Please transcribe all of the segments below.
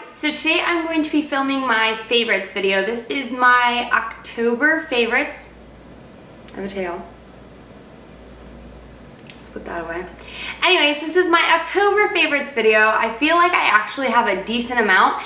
so today I'm going to be filming my favorites video. This is my October favorites. I have a tail. Let's put that away. Anyways, this is my October favorites video. I feel like I actually have a decent amount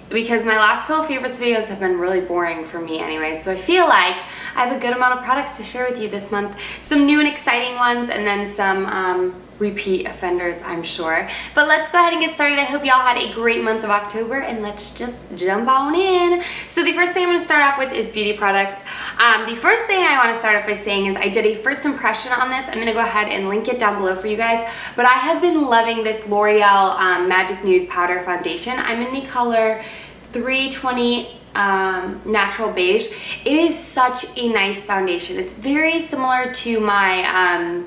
because my last couple favorites videos have been really boring for me anyway, so I feel like I have a good amount of products to share with you this month. Some new and exciting ones and then some repeat offenders, I'm sure. But let's go ahead and get started. I hope y'all had a great month of October and let's just jump on in. So the first thing I'm going to start off with is beauty products. The first thing I want to start off by saying is I did a first impression on this. I'm going to go ahead and link it down below for you guys. But I have been loving this L'Oreal Magic Nude Powder Foundation. I'm in the color 320 Natural Beige. It is such a nice foundation. It's very similar to my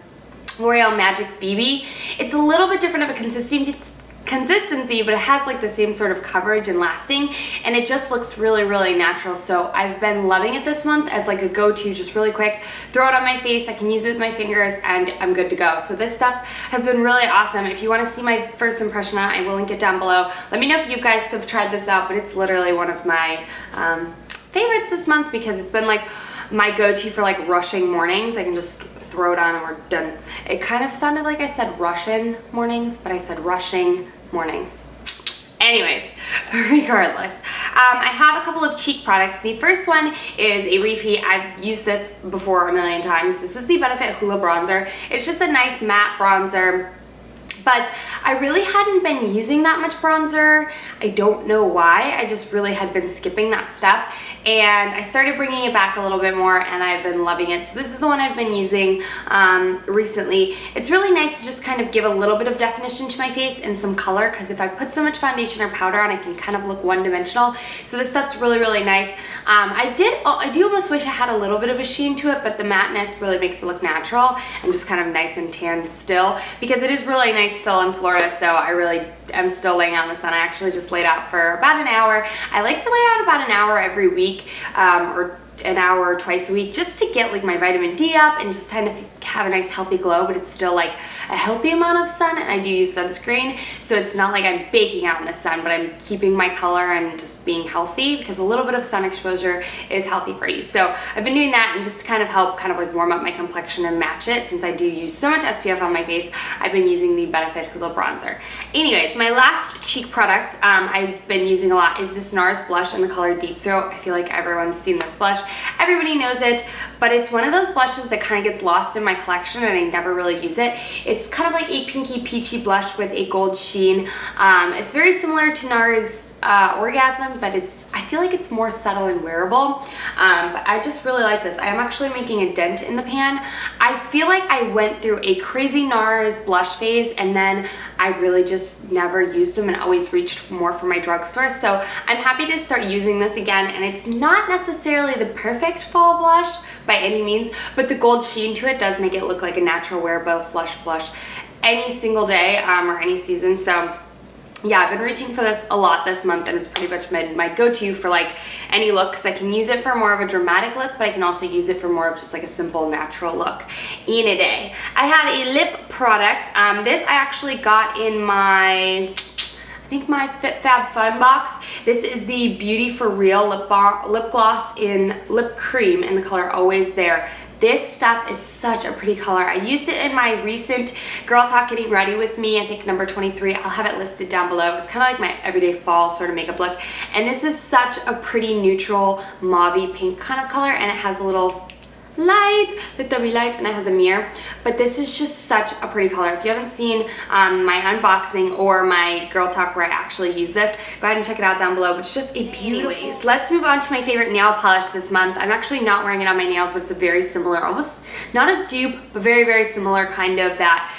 L'Oreal Magic BB. It's a little bit different of a consistency, but it has like the same sort of coverage and lasting, and it just looks really natural. So I've been loving it this month as like a go-to, just really quick, throw it on my face, I can use it with my fingers, and I'm good to go. So this stuff has been really awesome. If you want to see my first impression on it, I will link it down below. Let me know if you guys have tried this out, but it's literally one of my favorites this month because it's been like my go-to for like rushing mornings. I can just throw it on and we're done. It kind of sounded like I said Russian mornings, but I said rushing mornings. Anyways, regardless, I have a couple of cheek products. The first one is a repeat. I've used this before a million times. This is the Benefit Hoola Bronzer. It's just a nice matte bronzer, but I really hadn't been using that much bronzer. I don't know why. I just really had been skipping that step, and I started bringing it back a little bit more, and I've been loving it. So this is the one I've been using recently. It's really nice to just kind of give a little bit of definition to my face and some color, because if I put so much foundation or powder on, I can kind of look one-dimensional. So this stuff's really nice. I do almost wish I had a little bit of a sheen to it, but the matteness really makes it look natural and just kind of nice and tan still, because it is really nice still in Florida. So I really am still laying out in the sun. I actually just laid out for about an hour. I like to lay out about an hour every week, or an hour twice a week, just to get like my vitamin D up and just kind of have a nice healthy glow, but it's still like a healthy amount of sun, and I do use sunscreen, so it's not like I'm baking out in the sun, but I'm keeping my color and just being healthy, because a little bit of sun exposure is healthy for you. So I've been doing that, and just to kind of help kind of like warm up my complexion and match it, since I do use so much SPF on my face, I've been using the Benefit Hoola Bronzer. Anyways, my last cheek product I've been using a lot is this NARS blush in the color Deep Throat. I feel like everyone's seen this blush. Everybody knows it, but it's one of those blushes that kind of gets lost in my collection and I never really use it. It's kind of like a pinky peachy blush with a gold sheen. It's very similar to NARS Orgasm, but I feel like it's more subtle and wearable. But I just really like this. I am actually making a dent in the pan. I feel like I went through a crazy NARS blush phase, and then I really just never used them and always reached more for my drugstore. So I'm happy to start using this again, and it's not necessarily the perfect fall blush by any means, but the gold sheen to it does make it look like a natural wearable flush blush any single day or any season. So yeah, I've been reaching for this a lot this month, and it's pretty much my go-to for like any look, because I can use it for more of a dramatic look, but I can also use it for more of just like a simple natural look in a day. I have a lip product. This I actually got in my, I think my Fit Fab Fun box. This is the Beauty for Real lip gloss in lip cream in the color Always There. This stuff is such a pretty color. I used it in my recent Girl Talk Getting Ready With Me, I think number 23. I'll have it listed down below. It's kind of like my everyday fall sort of makeup look. And this is such a pretty neutral mauvey pink kind of color, and it has a little light, like the light, and it has a mirror. But this is just such a pretty color. If you haven't seen my unboxing or my Girl Talk where I actually use this, go ahead and check it out down below. But it's just a beautiful. Anyways, let's move on to my favorite nail polish this month. I'm actually not wearing it on my nails, but it's a very similar, almost not a dupe, but very similar kind of that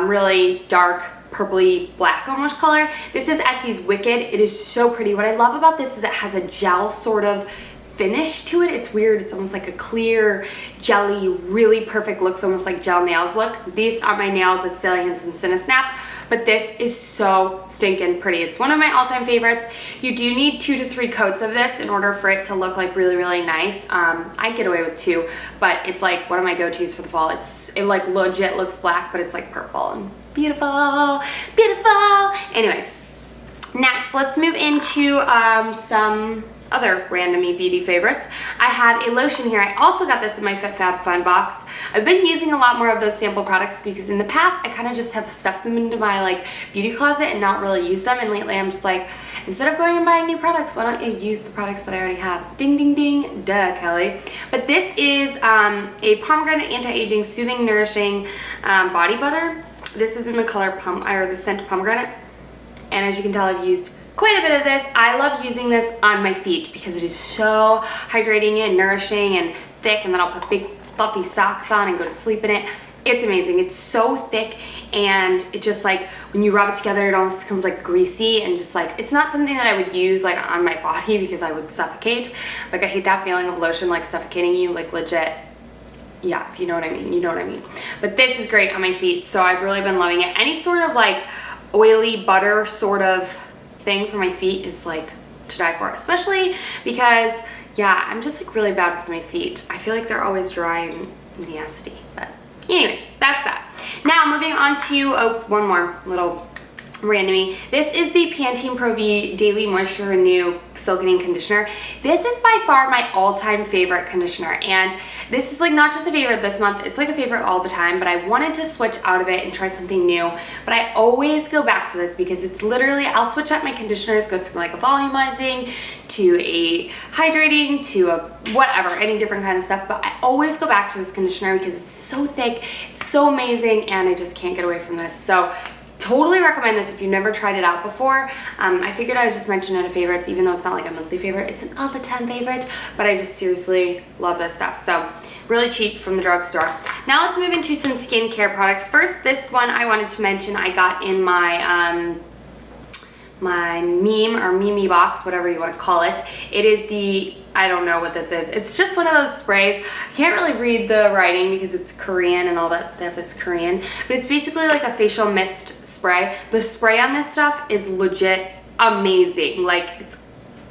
really dark purpley black almost color. This is Essie's Wicked. It is so pretty. What I love about this is it has a gel sort of finish to it. It's weird. It's almost like a clear, jelly, really perfect, looks almost like gel nails look. These on my nails is Hansen cinna-snap, but this is so stinking pretty. It's one of my all-time favorites. You do need 2 to 3 coats of this in order for it to look like really nice. I get away with 2, but it's like one of my go-tos for the fall. It like legit looks black, but it's like purple and beautiful. Anyways, Next, let's move into some other random beauty favorites. I have a lotion here. I also got this in my FitFab box. I've been using a lot more of those sample products because in the past I kind of just have stuffed them into my like beauty closet and not really used them, and lately I'm just like, instead of going and buying new products, why don't you use the products that I already have? Ding ding ding, duh, Kelly. But this is a pomegranate anti-aging soothing nourishing body butter. This is in the color the scent pomegranate, and as you can tell, I've used quite a bit of this. I love using this on my feet because it is so hydrating and nourishing and thick, and then I'll put big fluffy socks on and go to sleep in it. It's amazing. It's so thick, and it just like when you rub it together, it almost becomes like greasy, and just like, it's not something that I would use like on my body because I would suffocate. Like I hate that feeling of lotion like suffocating you, like legit. Yeah, if you know what I mean, you know what I mean. But this is great on my feet, so I've really been loving it. Any sort of like oily butter sort of thing for my feet is like to die for, especially because, yeah, I'm just like really bad with my feet. I feel like they're always dry and nasty, but anyways, that's that. Now moving on to one more little randomy. This is the Pantene Pro V Daily Moisture Renew Silkening Conditioner. This is by far my all-time favorite conditioner, and this is like not just a favorite this month, it's like a favorite all the time, but I wanted to switch out of it and try something new. But I always go back to this because it's literally, I'll switch up my conditioners, go through like a volumizing to a hydrating to a whatever, any different kind of stuff, but I always go back to this conditioner because it's so thick, it's so amazing, and I just can't get away from this. So totally recommend this if you've never tried it out before. I figured I would just mention it a favorites, even though it's not like a monthly favorite, it's an all the time favorite, but I just seriously love this stuff. So really cheap from the drugstore. Now let's move into some skincare products. First, this one I wanted to mention I got in my my Mimi box, whatever you want to call it. It is the, I don't know what this is. It's just one of those sprays. I can't really read the writing because it's Korean and all that stuff is Korean, but it's basically like a facial mist spray. The spray on this stuff is legit amazing. Like, it's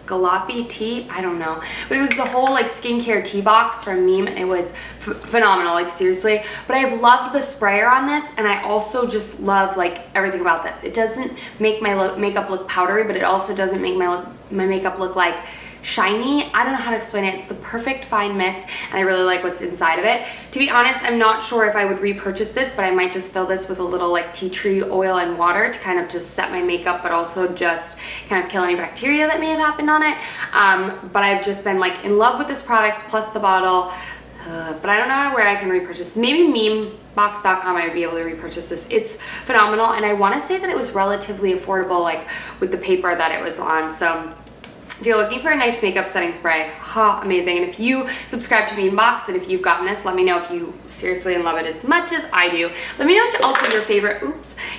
Galapi tea, I don't know, but it was the whole like skincare tea box from Meme, and it was phenomenal, like seriously. But I've loved the sprayer on this, and I also just love like everything about this. It doesn't make my makeup look powdery, but it also doesn't make my makeup look like shiny. I don't know how to explain it. It's the perfect fine mist, and I really like what's inside of it. To be honest, I'm not sure if I would repurchase this, but I might just fill this with a little like tea tree oil and water to kind of just set my makeup, but also just kind of kill any bacteria that may have happened on it. But I've just been like in love with this product plus the bottle, but I don't know where I can repurchase. Maybe memebox.com I would be able to repurchase this. It's phenomenal, and I want to say that it was relatively affordable, like with the paper that it was on. So if you're looking for a nice makeup setting spray, amazing. And if you subscribe to Memebox and if you've gotten this, let me know if you seriously love it as much as I do. Let me know what also your favorite,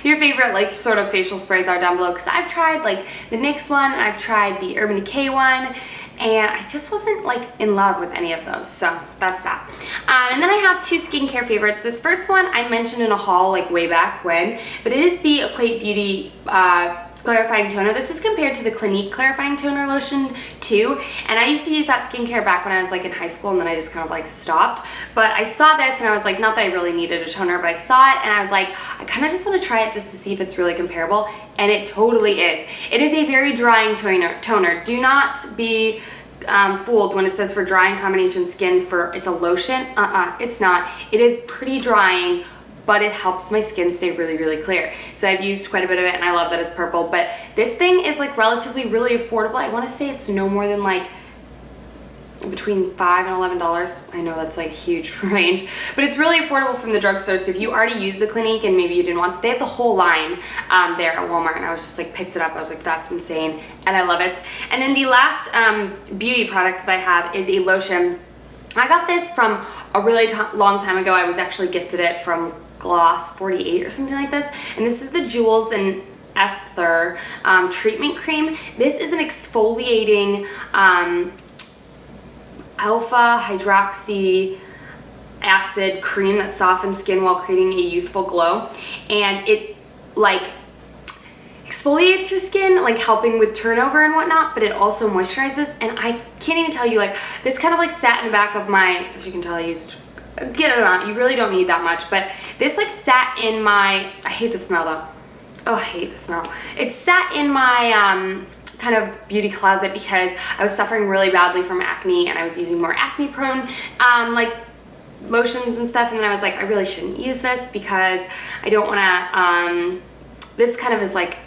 your favorite like sort of facial sprays are down below, because I've tried like the NYX one, I've tried the Urban Decay one, and I just wasn't like in love with any of those. So that's that. And then I have two skincare favorites. This first one I mentioned in a haul like way back when, but it is the Equate Beauty clarifying toner. This is compared to the Clinique clarifying toner lotion too, and I used to use that skincare back when I was like in high school, and then I just kind of like stopped. But I saw this and I was like, not that I really needed a toner, but I saw it and I was like, I kind of just want to try it just to see if it's really comparable, and it totally is. It is a very drying toner. Do not be fooled when it says for drying combination skin for it's a lotion. It's not. It is pretty drying, but it helps my skin stay really, really clear. So I've used quite a bit of it, and I love that it's purple. But this thing is like relatively really affordable. I want to say it's no more than like between $5 and $11. I know that's like a huge range, but it's really affordable from the drugstore. So if you already use the Clinique and maybe you didn't want, they have the whole line there at Walmart, and I was just like picked it up. I was like, that's insane, and I love it. And then the last beauty product that I have is a lotion. I got this from a really long time ago. I was actually gifted it from Gloss 48 or something like this, and this is the Jewels and Esther treatment cream. This is an exfoliating alpha hydroxy acid cream that softens skin while creating a youthful glow, and it like exfoliates your skin, like helping with turnover and whatnot, but it also moisturizes. And I can't even tell you, like this kind of like sat in the back of my, as you can tell I used, get it on, you really don't need that much, but this like sat in my, I hate the smell though, oh, I hate the smell. It sat in my kind of beauty closet because I was suffering really badly from acne and I was using more acne prone like lotions and stuff, and then I was like, I really shouldn't use this because I don't want to, this kind of is like,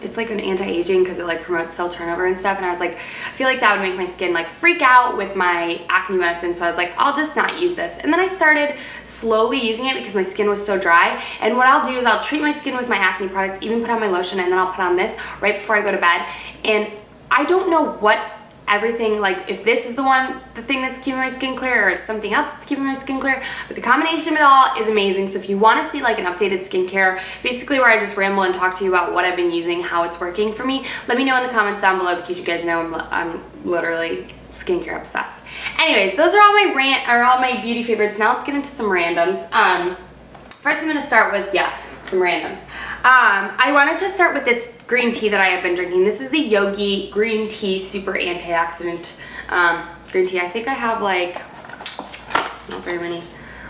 it's like an anti-aging because it like promotes cell turnover and stuff, and I was like, I feel like that would make my skin like freak out with my acne medicine, so I was like, I'll just not use this. And then I started slowly using it because my skin was so dry, and what I'll do is I'll treat my skin with my acne products, even put on my lotion, and then I'll put on this right before I go to bed, and I don't know what everything, like if this is the thing that's keeping my skin clear or if something else that's keeping my skin clear, but the combination of it all is amazing. So if you want to see like an updated skincare, basically where I just ramble and talk to you about what I've been using, how it's working for me, let me know in the comments down below because you guys know I'm literally skincare obsessed. Anyways, those are all my beauty favorites. Now let's get into some randoms. First I'm going to start with, some randoms. I wanted to start with this green tea that I have been drinking. This is the Yogi Green Tea Super Antioxidant green tea. I think I have like, not very many,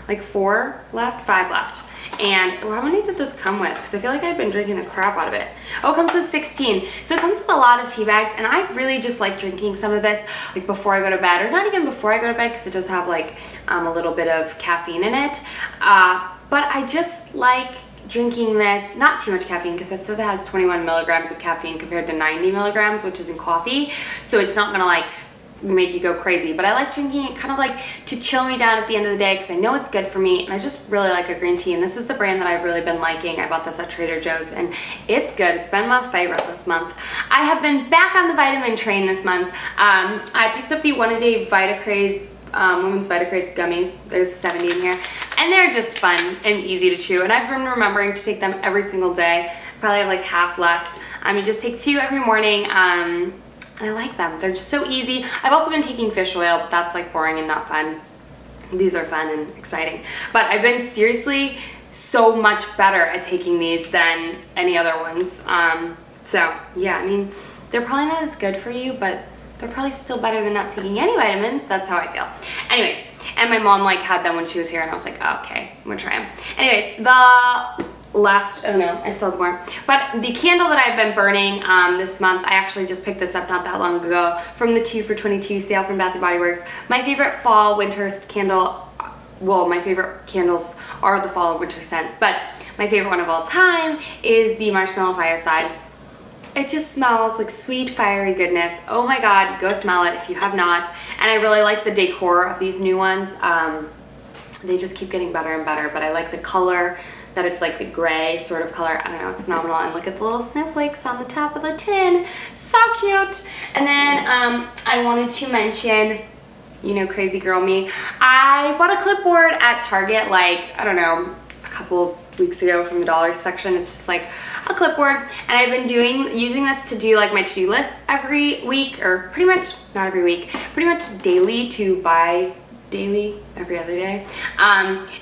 like 5 left. And how many did this come with? Because I feel like I've been drinking the crap out of it. Oh, it comes with 16. So it comes with a lot of tea bags, and I really just like drinking some of this like before I go to bed, or not even before I go to bed because it does have like a little bit of caffeine in it. But I just like drinking this, not too much caffeine because it says it has 21 milligrams of caffeine compared to 90 milligrams, which is in coffee. So it's not gonna like make you go crazy, but I like drinking it kind of like to chill me down at the end of the day because I know it's good for me, and I just really like a green tea, and this is the brand that I've really been liking. I bought this at Trader Joe's and it's good. It's been my favorite this month. I have been back on the vitamin train this month. I picked up the 1-a-day Vitacraze Women's Vitacraze gummies. There's 70 in here, and they're just fun and easy to chew, and I've been remembering to take them every single day. Probably have like half left. You just take 2 every morning, and I like them. They're just so easy. I've also been taking fish oil, but that's like boring and not fun. These are fun and exciting, but I've been seriously so much better at taking these than any other ones. So yeah, I mean, they're probably not as good for you, but they're probably still better than not taking any vitamins. That's how I feel. Anyways, and my mom like had them when she was here, and I was like, oh, okay, I'm gonna try them. Anyways, the last, oh no, I still have more. But the candle that I've been burning this month, I actually just picked this up not that long ago from the 2 for $22 sale from Bath & Body Works. My favorite fall winter candle, well, my favorite candles are the fall and winter scents, but my favorite one of all time is the Marshmallow Fireside. It just smells like sweet, fiery goodness. Oh my God, go smell it if you have not. And I really like the decor of these new ones. They just keep getting better and better, but I like the color, that it's like the gray sort of color. I don't know, it's phenomenal. And look at the little snowflakes on the top of the tin. So cute. And then I wanted to mention, you know, crazy girl me. I bought a clipboard at Target like, I don't know, a couple of weeks ago from the dollar section. It's just like a clipboard, and I've been using this to do like my to-do list every week, or pretty much, not every week, pretty much daily to buy daily, every other day.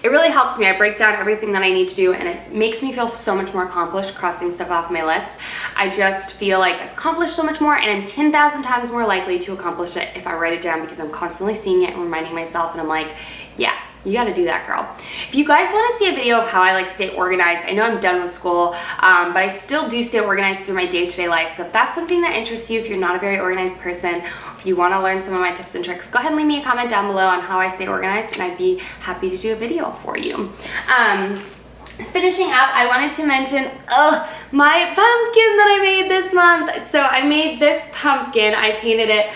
It really helps me. I break down everything that I need to do, and it makes me feel so much more accomplished crossing stuff off my list. I just feel like I've accomplished so much more, and I'm 10,000 times more likely to accomplish it if I write it down, because I'm constantly seeing it and reminding myself, and I'm like, yeah, you gotta do that, girl. If you guys wanna see a video of how I like stay organized, I know I'm done with school, but I still do stay organized through my day-to-day life. So if that's something that interests you, if you're not a very organized person, if you wanna learn some of my tips and tricks, go ahead and leave me a comment down below on how I stay organized, and I'd be happy to do a video for you. Finishing up, I wanted to mention my pumpkin that I made this month. So I made this pumpkin, I painted it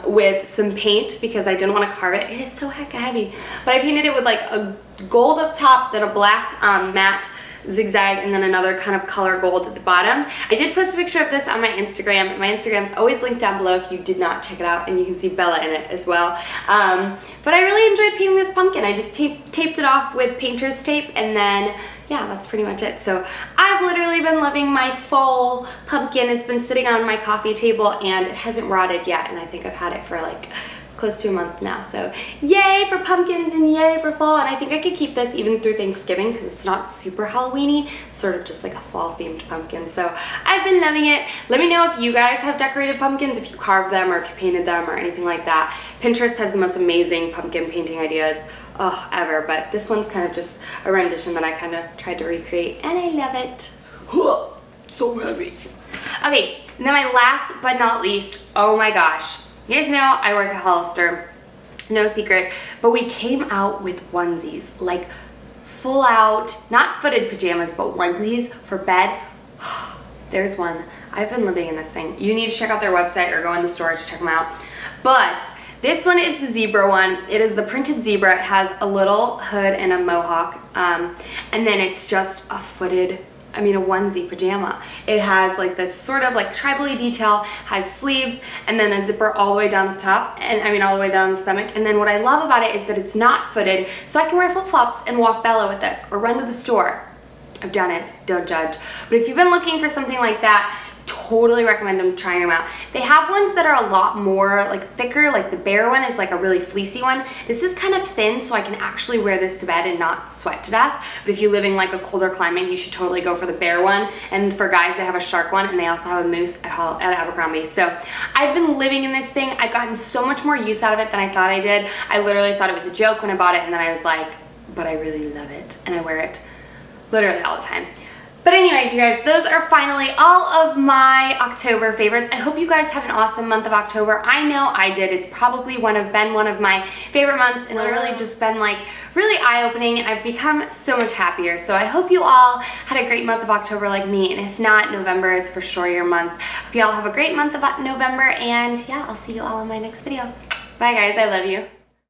with some paint because I didn't want to carve it. It is so hecka heavy. But I painted it with like a gold up top, then a black matte zigzag, and then another kind of color gold at the bottom. I did post a picture of this on my Instagram. My Instagram's always linked down below if you did not check it out, and you can see Bella in it as well. But I really enjoyed painting this pumpkin. I just taped it off with painter's tape, and then yeah, that's pretty much it. So I've literally been loving my fall pumpkin. It's been sitting on my coffee table, and it hasn't rotted yet, and I think I've had it for like close to a month now. So yay for pumpkins and yay for fall. And I think I could keep this even through Thanksgiving because it's not super Halloween-y. It's sort of just like a fall themed pumpkin. So I've been loving it. Let me know if you guys have decorated pumpkins, if you carved them or if you painted them or anything like that. Pinterest has the most amazing pumpkin painting ideas ever, but this one's kind of just a rendition that I kind of tried to recreate, and I love it. So heavy. Okay, and then my last but not least, oh my gosh. You guys know I work at Hollister, no secret, but we came out with onesies, like full out, not footed pajamas, but onesies for bed. There's one. I've been living in this thing. You need to check out their website or go in the store to check them out. But this one is the zebra one. It is the printed zebra. It has a little hood and a mohawk. And then it's just a a onesie pajama. It has like this sort of like tribal-y detail, has sleeves, and then a zipper all the way down the top, and all the way down the stomach. And then what I love about it is that it's not footed, so I can wear flip-flops and walk Bella with this, or run to the store. I've done it, don't judge. But if you've been looking for something like that, totally recommend them trying them out. They have ones that are a lot more like thicker, like the Bear one is like a really fleecy one. This is kind of thin, so I can actually wear this to bed and not sweat to death. But if you live in like a colder climate, you should totally go for the Bear one. And for guys, they have a shark one, and they also have a moose at Abercrombie. So I've been living in this thing. I've gotten so much more use out of it than I thought I did. I literally thought it was a joke when I bought it, and then I was like, but I really love it, and I wear it literally all the time. But anyways, you guys, those are finally all of my October favorites. I hope you guys had an awesome month of October. I know I did. It's probably been one of my favorite months, and literally just been like really eye-opening, and I've become so much happier. So I hope you all had a great month of October like me, and if not, November is for sure your month. Hope you all have a great month of November, and yeah, I'll see you all in my next video. Bye guys, I love you.